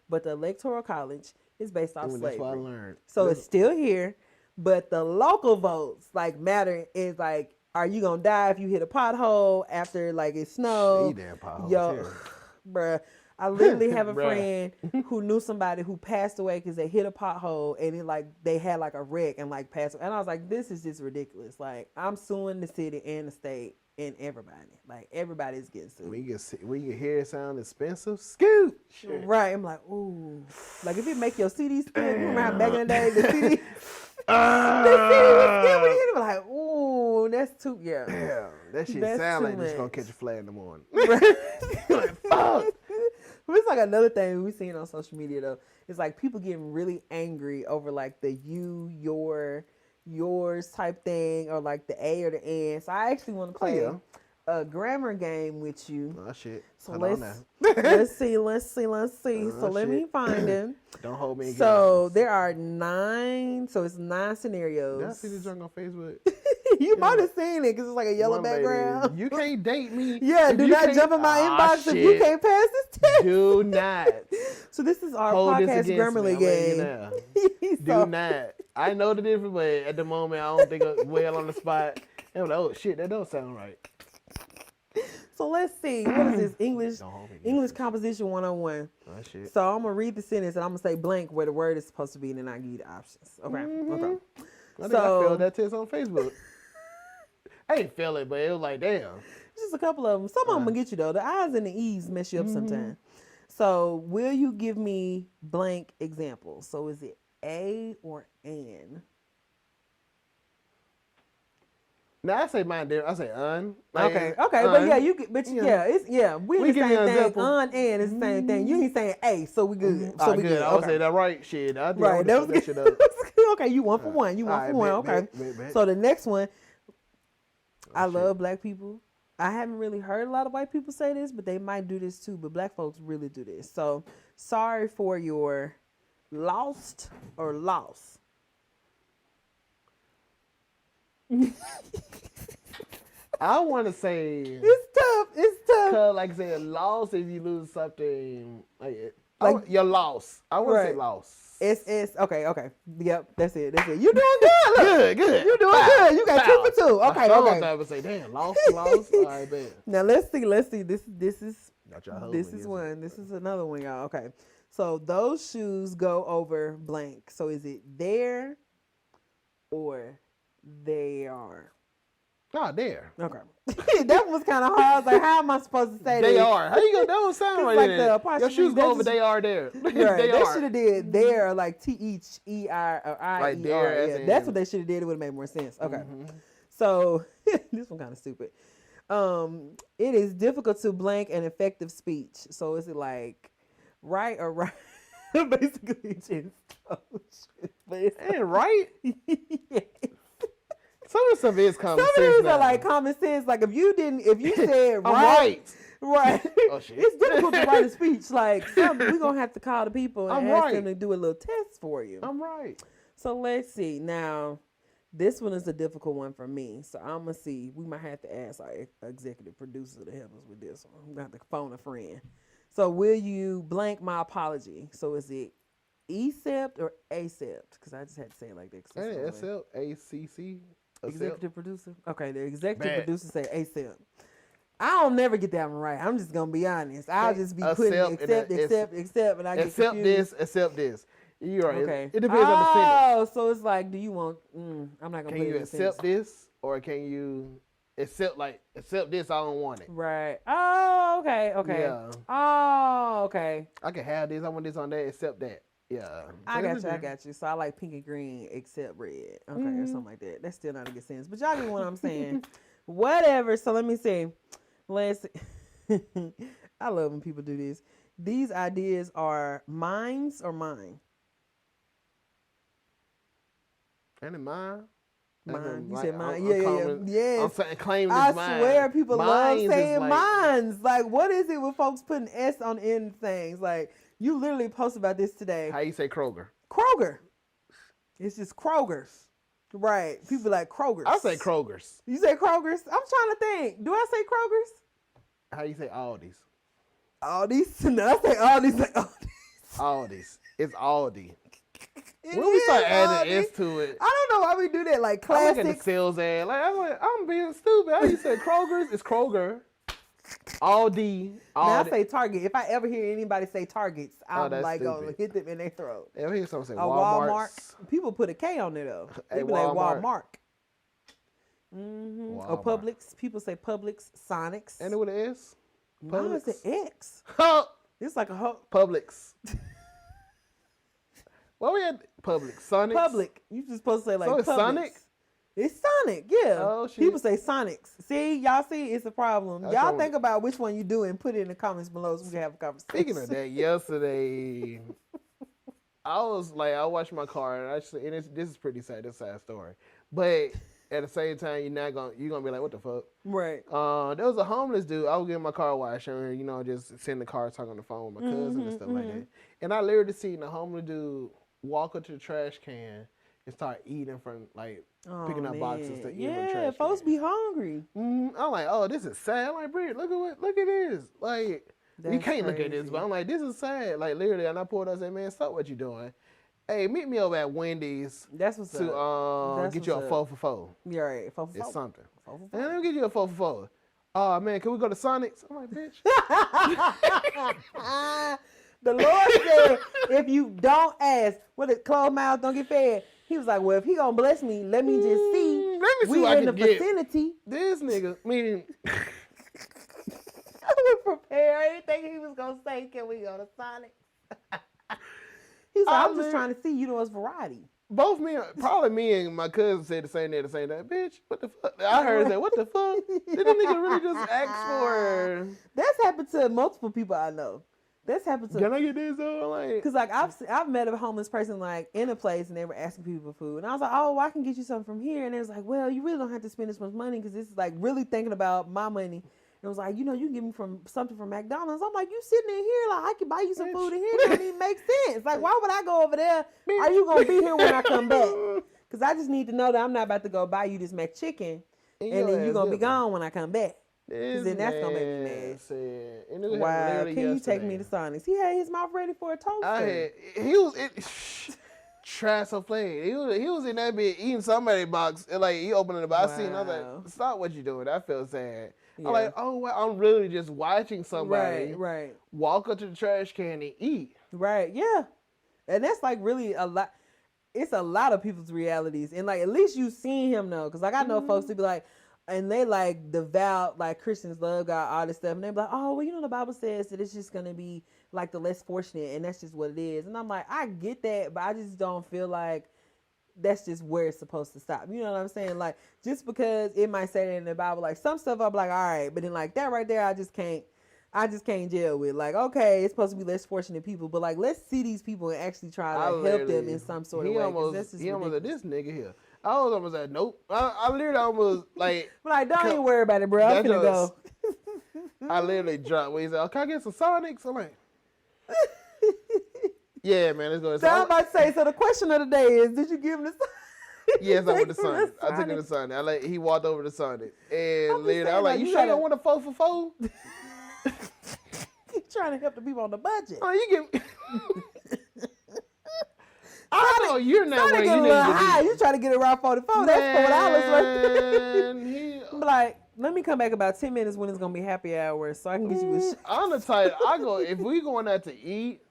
But the Electoral College is based off slavery. That's what I learned. So it's still here, but the local votes like matter is like, are you gonna die if you hit a pothole after like it snowed? Bruh, I literally have a friend who knew somebody who passed away because they hit a pothole and it like they had like a wreck and like passed away. And I was like, this is just ridiculous. Like I'm suing the city and the state. And everybody, like everybody's getting sued. When you hear it sound expensive, scoot. Right, I'm like, ooh, like if it make your CD spin. Remember how back in the day the CD. was scared when he hit him. Like, ooh, that's too, Damn, that shit sound like it's gonna catch a flat in the morning. Like, fuck. But it's like another thing we've seen on social media though. It's like people getting really angry over like the you, your, yours type thing, or like the A or the N. So I actually want to play a grammar game with you. Oh shit. So let's see. So let me find them. Don't hold me again. So there are 9. So it's 9 scenarios. Did I see this junk on Facebook? You might have seen it because it's like a yellow background. You can't date me. Yeah, do not jump in my inbox if you can't pass this test. Do not. So this is our podcast Grammarly game. Do not. I know the difference, but at the moment I don't think well on the spot. And I'm like, oh shit, that don't sound right. So let's see. What is this? English composition 101. Oh shit. So I'm gonna read the sentence and I'm gonna say blank where the word is supposed to be, and then I give you the options. Okay. Okay. I think I failed that test on Facebook. I didn't feel it, but it was like, damn. Just a couple of them. Some of them will get you, though. The I's and the E's mess you up sometimes. So, will you give me blank examples? So, is it A or N? Now, I say mine there. I say un. Okay. But yeah, you get, but yeah, it's, yeah, we the same thing. Un and is the same thing. You ain't saying A, so we good. So we good. I would say that right. Shit. I think right. That was good. That shit up. Okay, you 1 for 1. You 1 for 1. Okay. Bet. So, the next one. I love black people. I haven't really heard a lot of white people say this, but they might do this too. But black folks really do this. So, sorry for your lost or loss. I want to say it's tough. Cause like I said, loss if you lose something like your loss. I want to say loss. It's okay. Yep, that's it. You doing good. Good. You doing good. You got 2 for 2. Okay. I would say, damn, lost. All right, man. Now let's see. This is one. This is another one, y'all. Okay. So those shoes go over blank. So is it there or they are? Oh, there. Okay. That was kind of hard. I was like, how am I supposed to say they this? Are. How you gonna? That don't sound right. Like your shoes go over. They are there. Right. They should have did there like THER or IER. Like there. Yeah, that's what they should have did. It would have made more sense. Okay. So this one kind of stupid. It is difficult to blank an effective speech. So is it like right or right? Basically, just and right. Yeah. Some of the stuff is common sense. Some of these are like common sense. Like if you said right. Oh shit. It's difficult to write a speech. Like we're gonna have to call the people and ask them to do a little test for you. I'm right. So let's see. Now, this one is a difficult one for me. So I'm gonna see. We might have to ask our executive producer to help us with this one. I'm gonna have to phone a friend. So will you blank my apology? So is it accept or accept? Because I just had to say it like that. Accept, ACC. Executive producer. Okay, the executive producer say accept. I don't never get that one right. I'm just gonna be honest. I'll just be putting accept, and I get confused. Accept this. You're right. Okay. It depends on the sentence. Oh, so it's like, do you want? I'm not gonna. Can you accept this, or can you accept this? I don't want it. Right. Oh, okay. Yeah. Oh, okay. I can have this. I want this on that. Accept that. Yeah. I got you. So I like pink and green except red. Okay, or something like that. That's still not a good sentence. But y'all get what I'm saying. Whatever. So let me see. Let's see. I love when people do this. These ideas are mine's or mine? And mine? Mine. You said mine. Yeah. I'm saying claiming it's mine. I swear people love saying mines. Like, what is it with folks putting S on end things? Like, you literally posted about this today. How you say Kroger? Kroger. It's just Kroger's. Right. People like Kroger's. I say Kroger's. You say Kroger's? I'm trying to think. Do I say Kroger's? How you say Aldi's? Aldi's? No, I say Aldi's like Aldi's. Aldi's. It's Aldi. When we start adding S to it. I don't know why we do that. Like classics. I look at the sales ad. I'm being stupid. How you say Kroger's? It's Kroger. Aldi. Now I say Target. If I ever hear anybody say Targets, I'm like, gonna hit them in their throat. I hear someone say Walmart. People put a K on there though. They be like Walmart. Or Publix. People say Publix, Sonics. And with an S? No, it's an X. It's like a Publix. Well, we had Public. Sonics. Public. You just supposed to say like so it's Publix. Sonic? It's Sonic, yeah. Oh, shit. People say Sonics. See, y'all see, it's a problem. That's y'all think about which one you do and put it in the comments below so we can have a conversation. Speaking of that, yesterday, I watched my car, and this is pretty sad. This is a sad story. But at the same time, you're gonna be like, what the fuck? Right. There was a homeless dude. I was getting my car washed, and just sitting in the car talking on the phone with my cousin and stuff like that. And I literally seen the homeless dude walk up to the trash can and start eating from picking up boxes to eat from the trash can. Folks be hungry. I'm like, oh, this is sad. I'm like, Britt, look at this. Like, you can't look at this, but I'm like, this is sad. Like, literally, and I pulled up and said, man, stop what you doing. Hey, meet me over at Wendy's. That's what's to get you a 4 for 4. Yeah, right. 4 for 4. It's something. 4 for 4. And let me get you a 4 for 4. Oh man, can we go to Sonic's? I'm like, bitch. The Lord said, if you don't ask, closed mouth don't get fed. He was like, well, if he gonna bless me, let me just see. We what in the vicinity. This nigga, meaning. I was prepared. I didn't think he was gonna say, can we go to Sonic? He's like, I'm just trying to see, it's variety. Both probably me and my cousin said the same thing at the same time. Bitch, what the fuck? I heard that. What the fuck? Did the nigga really just ask for? That's happened to multiple people I know. That's happened to. Can I get this though? Because I've met a homeless person in a place and they were asking people for food, and I was like, oh, well, I can get you something from here, and it was like, well, you really don't have to spend this much money because this is really thinking about my money. It was like, you can give me something from McDonald's. I'm like, you sitting in here, I can buy you some food in here. It don't even make sense. Like, why would I go over there? Are you going to be here when I come back? Because I just need to know that I'm not about to go buy you this McChicken, and then you're going to be gone when I come back. Because then that's going to make me mad. Wow, can you take me to Sonic's? He had his mouth ready for a toaster. Trash so plain. He was in that bit eating somebody's box, and he opened the box. I seen, I was like, stop what you doing. I feel sad. Yeah. I'm like, oh, well, I'm really just watching somebody walk up to the trash can and eat. Right, yeah. And that's really a lot. It's a lot of people's realities. And at least you seen him though. Because I know folks to be like, and they devout, Christians love God, all this stuff. And they be like, oh, well, the Bible says that it's just going to be the less fortunate. And that's just what it is. And I'm like, I get that. But I just don't feel like that's just where it's supposed to stop. You know what I'm saying? Just because it might say that in the Bible, some stuff I'm like, all right, but then that right there, I just can't deal with. Okay, it's supposed to be less fortunate people, but let's see these people and actually try to help them in some sort of way. He almost like, this nigga here. I was almost like, nope. I literally almost don't even worry about it, bro. I'm finna go. I literally dropped when he said, oh, can I get some Sonics? I'm like, yeah, man, let's go. So I'm about to say, so the question of the day is, did you give him the Sonic? Yes, I went to Sonic. I took him to Sonic. He walked over to Sonic. And literally, I was like, you sure you don't want a 4 for 4? You trying to help the people on the budget. Oh, you give me... I know you're not where you need to be. You trying to get around 44. That's $4 right there. Let me come back about 10 minutes when it's going to be happy hour so I can get you a shot. I'm the type, if we going out to eat,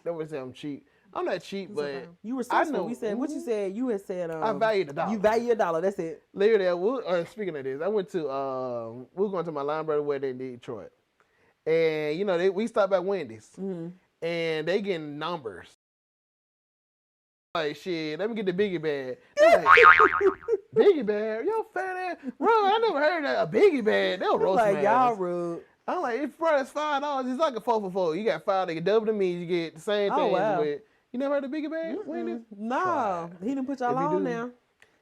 that would say I'm cheap. I'm not cheap, but you were resourceful. We said what you said. You had said I value the dollar. You value $1. That's it. Literally, speaking of this, I went to we were going to my line brother wedding in Detroit, and we stopped at Wendy's, and they getting numbers. Like shit, let me get the biggie bag. Biggie bag, yo fat ass, bro. I never heard that a biggie bag. They'll roast me. Y'all rude. I'm like, it's $5. It's like a 4 for 4. You got $5. They get double the meat. You get the same thing. Wow. With, you never heard of biggie bag? No, he didn't put y'all on now.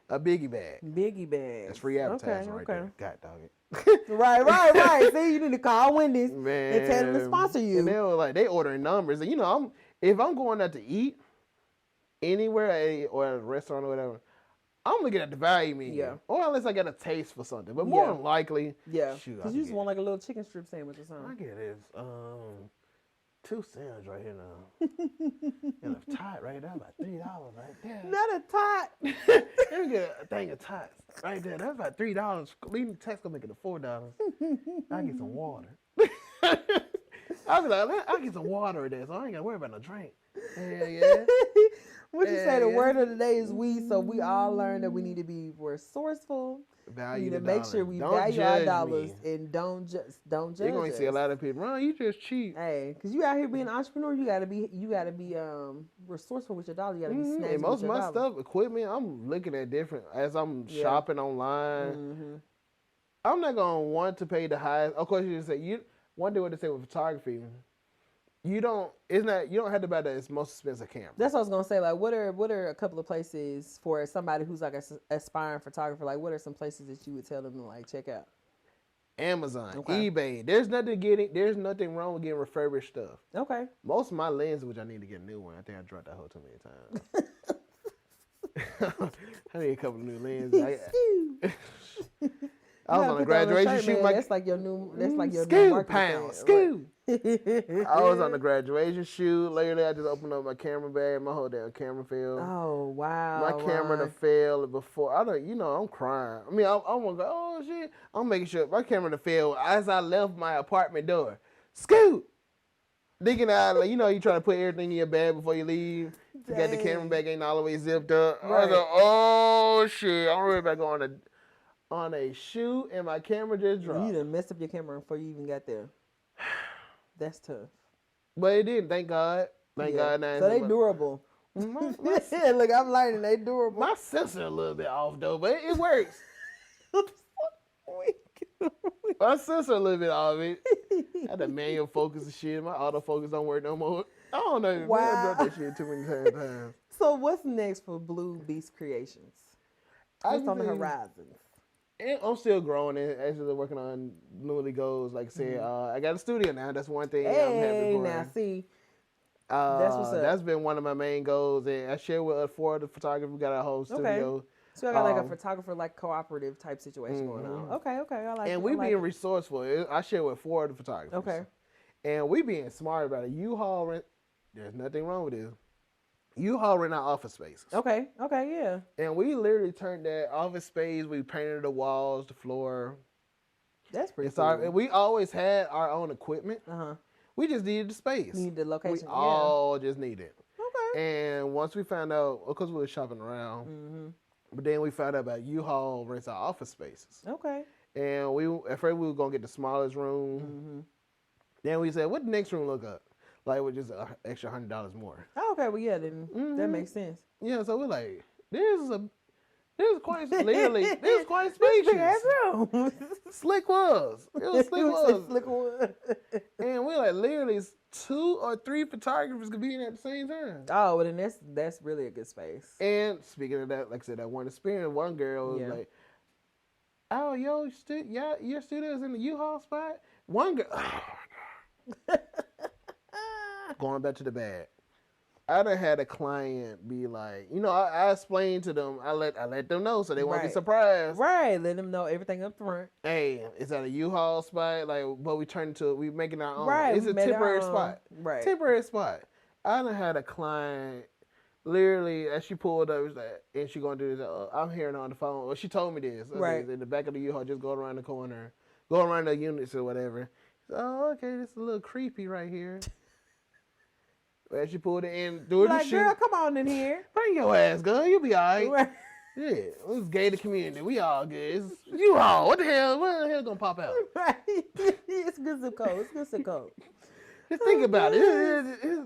A biggie bag. Biggie bag. That's free advertising right there. God dog it. Right. See, you need to call Wendy's and tell them to sponsor you. And they were they ordering numbers. And if I'm going out to eat anywhere or at a restaurant or whatever, I'm looking at the value menu. Yeah. Or unless I got a taste for something. But more than likely, because you just want a little chicken strip sandwich or something. I get this 2 cents right here now. And a tot right there, about $3 right there. Not a tot. Let me get a thing of tots right there. That's about $3. Leaving the tax gonna make it $4. I get some water. I'll be like, I get some water in there, so I ain't gotta worry about no drink. Yeah. What you say? The word of the day is we. So we all learn that we need to be resourceful. Value we need to the make dollar. sure we Don't value our judge dollars me. and don't judge. You're gonna see a lot of people. Ron, you just cheap. Hey, because you out here being an entrepreneur, you gotta be resourceful with your dollar. You gotta be snazzy and most with your of my dollar. stuff, equipment, I'm looking at different as I'm shopping online. I'm not gonna want to pay the highest. Of course, you just say you one thing what they say with photography. You don't have to buy the most expensive camera. That's what I was gonna say. Like, what are a couple of places for somebody who's like an aspiring photographer? Like, what are some places that you would tell them to like check out? Amazon, eBay. There's nothing wrong with getting refurbished stuff. Okay. Most of my lenses, which I need to get a new one. I think I dropped that whole too many times. I need a couple of new lenses. I was on a graduation shoot. That's like your new. That's like your new marketing plan. I was on the graduation shoot. Later, I just opened up my camera bag. My whole damn camera failed. Oh wow! My camera done failed before. I'm crying. I mean, I'm gonna go. Oh shit! I'm making sure my camera done failed as I left my apartment door. Scoot. Thinking out, you trying to put everything in your bag before you leave. You got the camera bag ain't all the way zipped up. Right. I was like, oh shit! I'm ready back on a shoot, and my camera just dropped. You done messed up your camera before you even got there. That's tough. But it didn't. Thank God. Thank God. So they durable. Look, I'm learning. They durable. My sensor a little bit off though, but it works. My sensor a little bit off it. I had a manual focus and shit. My autofocus don't work no more. I don't know. Wow. I dropped that shit too many times. So what's next for Blue Beast Creations? What's on the horizon? And I'm still growing and actually working on newly goals. Like I said, I got a studio now. That's one thing I'm happy for. Now see, that's what's up. That's been one of my main goals, and I share with 4 other photographers. We got our whole studio. Okay. So I got like a photographer, like cooperative type situation going on. Okay, I like it. And we being resourceful. I share with 4 other photographers. Okay. And we being smart about it. U-Haul rent. There's nothing wrong with this. U-Haul rent out office spaces. Okay, yeah. And we literally turned that office space. We painted the walls, the floor. That's pretty cool. We always had our own equipment. We just needed the space. Need the location. We all just needed it. Okay. And once we found out, because we were shopping around, but then we found out about U-Haul rents out office spaces. Okay. And at first we were going to get the smallest room. Then we said, what the next room look up? Like with just an extra $100 more. Oh, okay, well yeah, then that makes sense. Yeah, so we're like, this is quite spacious. Slick was. It was slick was. And we're like, literally 2 or 3 photographers could be in at the same time. Oh, well then that's really a good space. And speaking of that, like I said, that one experience, one girl was like, oh, your studio's in the U-Haul spot? One girl, oh my God. Going back to the bag. I done had a client be like, I explained to them, I let them know so they won't be surprised. Right, let them know everything up front. Hey, it's at a U-Haul spot, but we making our own. Right, it's a temporary spot. Right. Temporary spot. I done had a client, literally, as she pulled up, and she gonna do this, I'm hearing her on the phone. Well, she told me this. Right. In the back of the U-Haul, just go around the corner, go around the units or whatever. Oh, okay, this is a little creepy right here. As she pulled it in, doing the shoot. Girl, come on in here. Bring your ass, girl. You'll be all right. Yeah, it's gated community. We all good. It's U-Haul. What the hell? What the hell gonna pop out? Right. It's good zip code. Just think about it.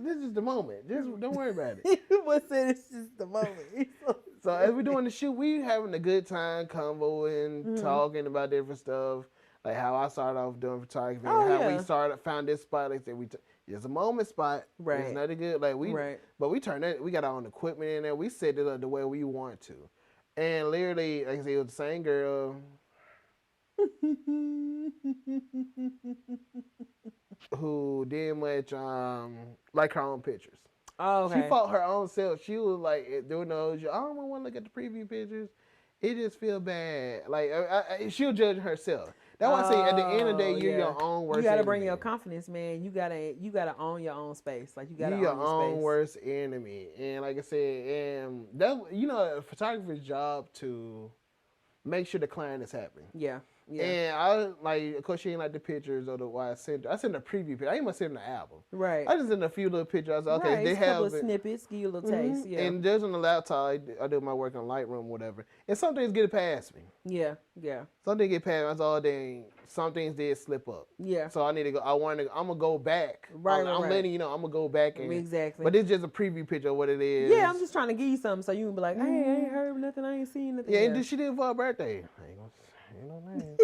This is the moment. Just don't worry about it. What's it? It's just the moment. So as we're doing the shoot, we having a good time, convoing, talking about different stuff. Like how I started off doing photography, and how we found this spot. Like I said, it's a moment spot. Right. It's nothing good. But we turned it. We got our own equipment in there. We set it up the way we want to, and literally, like I said, it was the same girl who didn't much like her own pictures. Oh, okay. She fought her own self. She was like doing those. I don't want to look at the preview pictures. It just feel bad. Like she'll judge herself. That's why I say at the end of the day, you're your own worst enemy. You gotta bring your confidence, man. You gotta own your own space. Like you gotta own your own worst enemy. And like I said, and that a photographer's job to make sure the client is happy. Yeah. Yeah. And I like, of course, she ain't like the pictures or the why I sent a preview picture. I ain't gonna send the album. Right. I just sent a few little pictures. I was like, okay, right. they It's a have couple of snippets, give you a little taste. Yeah. And there's on the laptop, I do my work on Lightroom, whatever. And some things get past me. Yeah. Yeah. Some things get past me. That's all day. Some things did slip up. Yeah. So I need to go. I'm gonna go back. Right. I'm letting you know. I'm gonna go back and exactly. But it's just a preview picture of what it is. Yeah, I'm just trying to give you something so you can be like, hey, I ain't heard nothing, I ain't seen nothing. Yeah, and she did it for her birthday. I ain't gonna say no name.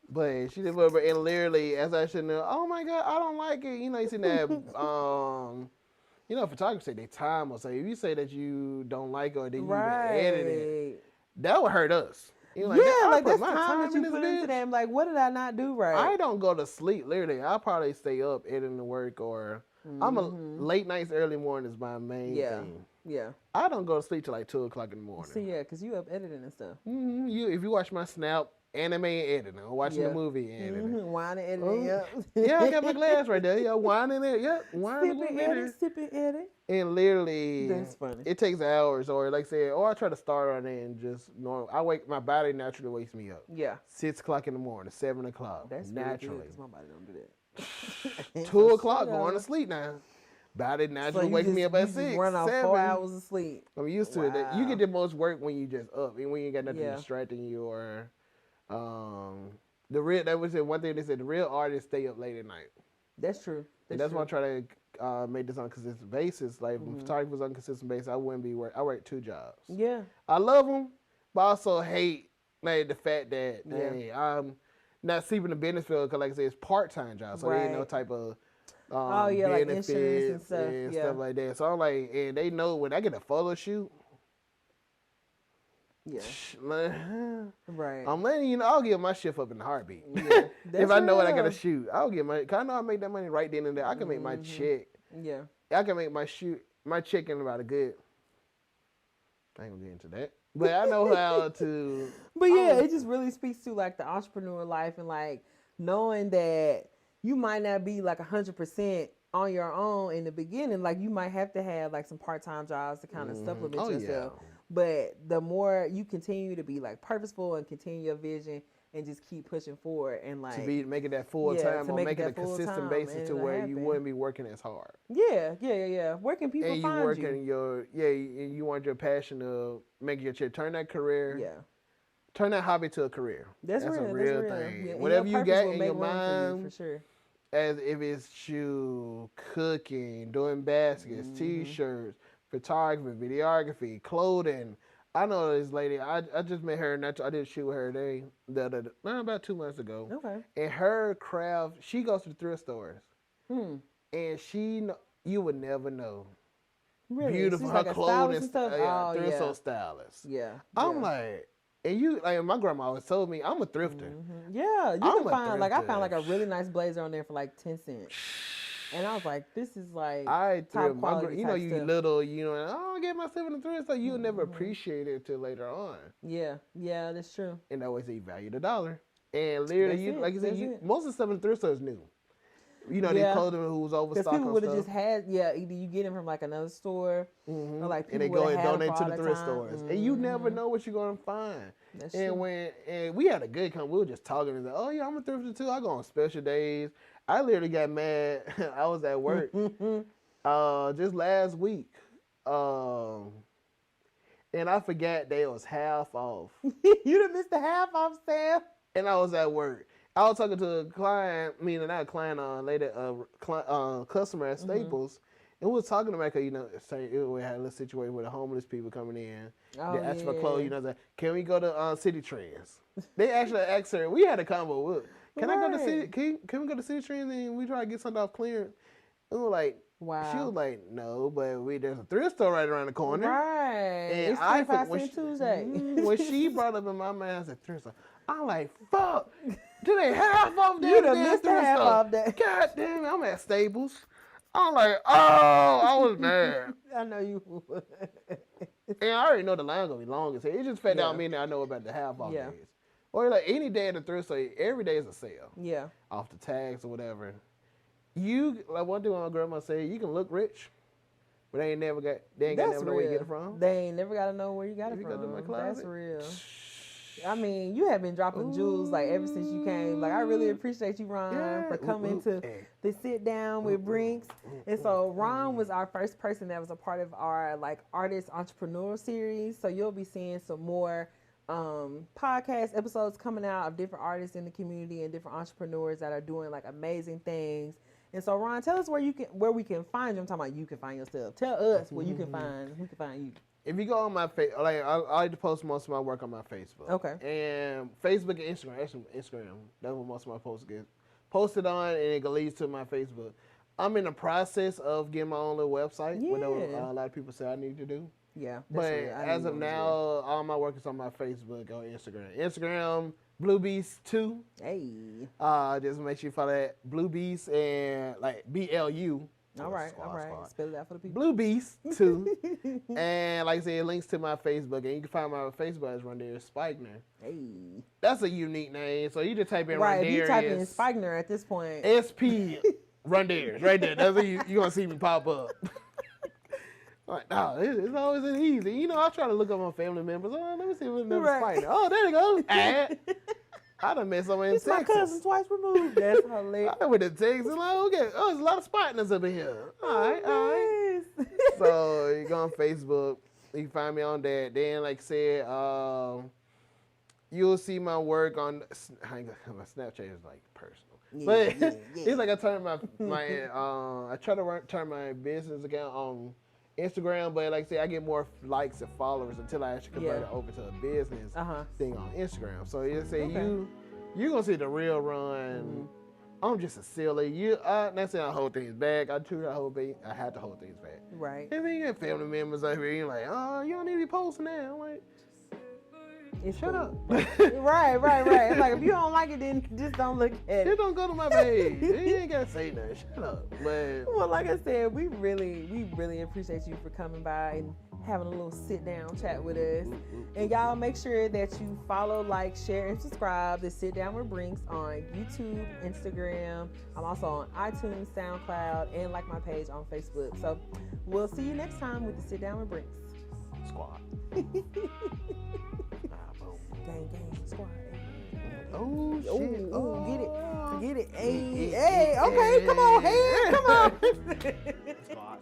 But she did for her birthday, and literally, as I should know, oh my God, I don't like it. You know, you see that, you know, photographers say they time or say, if you say that you don't like it or that you even edit it, that would hurt us. You know, like that's time that you put into that. I'm like, what did I not do right? I don't go to sleep, literally. I'll probably stay up editing the work or I'm a late nights, early morning is my main thing. Yeah. I don't go to sleep till like 2 o'clock in the morning. See, because you up editing and stuff. If you watch my Snap, anime editing, or watching the movie editing. Wine and editing, yeah, I got my glass right there. Yeah, wine in it. Yep, wine and edit. Sipping edit. And literally, that's funny. It takes hours, or like I said, or I try to start on it and just normal. My body naturally wakes me up. Yeah. 6 o'clock in the morning, 7 o'clock. That's naturally. Because my body don't do that. 2 o'clock, going to sleep now. Body naturally waking me up at 6. Run off 4 hours of sleep. I'm used to it. You get the most work when you just up, and when you got nothing distracting you, or that was one thing they said. The real artists stay up late at night. That's true. That's why I try to make this on a consistent basis. Like if photography was on a consistent basis, I wouldn't be work. I work 2 jobs. Yeah. I love them, but I also hate like the fact that hey, I'm not sleeping in the business field because, like I said, it's part-time job, so there ain't no type of like insurance and stuff like that. So I'm like, and they know when I get a photo shoot. Yeah. Right. I'm letting you know, I'll give my shift up in a heartbeat. Yeah, if I know what I gotta shoot, I'll get my. Cause I know I make that money right then and there. I can make my check. Yeah. I can make my check in about a good. I ain't gonna get into that, but I know how to. But yeah, it just really speaks to like the entrepreneur life and like knowing that you might not be like 100% on your own in the beginning. Like you might have to have like some part-time jobs to kind of supplement yourself. Yeah. But the more you continue to be like purposeful and continue your vision and just keep pushing forward and like to make it that full time or make it a consistent basis to where you wouldn't be working as hard. Yeah. Where can people and find you? And you want your passion to make your turn that career. Yeah. Turn that hobby to a career. That's real. A real thing. Yeah. Whatever you got in your mind, for sure. As if it's cooking, doing baskets, T-shirts, photography, videography, clothing. I know this lady. I just met her. I did a shoot with her today, about 2 months ago. Okay. And her craft, she goes to the thrift stores. And you would never know. Really? Beautiful. She's her like clothing, thrift store stylist. Yeah. I'm like. And my grandma always told me, I'm a thrifter. Yeah, you can find, I found like a really nice blazer on there for like 10 cents. And I was like, this is like top quality you know, I'll get myself in the thrift store. You'll never appreciate it until later on. Yeah, that's true. And I always say value the dollar. And literally, like you said, most of the stuff in the thrift store is new. You know, they clothing who's overstocked. Because people would have just had, either you get them from like another store, or like people and they go and donate to the thrift time. stores, and you never know what you're gonna find. That's true. And we had a good we were just talking and like, oh yeah, I'm a thrifter too. I go on special days. I literally got mad. I was at work just last week, and I forgot they was half off. You done missed the half off sale. And I was at work. I was talking to a client, meaning not a client, customer at Staples, and we was talking about, we had a little situation with the homeless people coming in. They asked for clothes, like, can we go to City Trends? They actually asked her, we had a combo with, can I go to City, can we go to City Trends and we try to get something off clearance? And we were like, wow. She was like, no, but there's a thrift store right around the corner. Right. And it's 25 Tuesday. When she brought up in my mind, I said, thrift store. I'm like, fuck. Do they half off that? You done missed half off that. God damn it, I'm at Staples. I'm like, oh, I was mad. I know you would. And I already know the line gonna be long as hell. It just fed out me that I know about the half off days. Or like any day at the thrift store, every day is a sale. Yeah. Off the tags or whatever. Like one thing my grandma said, you can look rich, but they ain't got to know where you get it from. They ain't never got to know where you got it from. That's real. I mean, you have been dropping jewels like ever since you came. Like, I really appreciate you, Ron, for coming to the Sit Down with Brinks. And so Ron was our first person that was a part of our like artist entrepreneur series. So you'll be seeing some more podcast episodes coming out of different artists in the community and different entrepreneurs that are doing like amazing things. And so Ron, tell us where we can find you. I'm talking about you can find yourself. Tell us where you can find you. If you go on my face, like I like to post most of my work on my Facebook. Okay. And Facebook and Instagram. Actually, Instagram. That's what most of my posts get posted on, and it leads to my Facebook. I'm in the process of getting my own little website. Yeah. What a lot of people say I need to do. Yeah. But as of now, all my work is on my Facebook or Instagram. Instagram, Blue Beast 2. Hey. Just make sure you follow that. Blue Beast and like BLU. All right. Spell it out for the people. Blue Beast 2. And like I said, it links to my Facebook. And you can find my Facebook as Rondarius Spikner. Hey. That's a unique name. So you just type in Rondarius. Right, if you type in Spikner at this point. SP Rondarius. Right there. That's what you're going to see me pop up. Like, no, it's always easy. You know, I try to look up my family members. Oh, let me see if it's another Spikner. Oh, there you go. I done met someone in Texas. My cousin twice removed. That's hilarious. I went to Texas. Like, okay. Oh, there's a lot of Spikners up in here. All right. So you go on Facebook. You can find me on that. Then, like I said, you'll see my work on my Snapchat is like personal. Yeah. It's like I turn my I try to turn my business account on Instagram, but like I say, I get more likes and followers until I actually convert it over to a business thing on Instagram. So you say you're gonna see the real Run. I'm just a silly. Not saying I hold things back. I had to hold things back. Right. And then you get family members over here, you're like, oh, you don't need to be posting that. I'm like, shut up. Right. It's like, if you don't like it, then just don't look at it. Just don't go to my page. You ain't gotta say that. Shut up. But well, like I said, we really appreciate you for coming by and having a little sit down chat with us. And y'all make sure that you follow, like, share, and subscribe to Sit Down with Brinks on YouTube, Instagram. I'm also on iTunes, SoundCloud, and like my page on Facebook. So we'll see you next time with the Sit Down with Brinks Squad. Gang, squad. Oh, shit. Get it. Hey, okay, come on, hands, come on. Squad.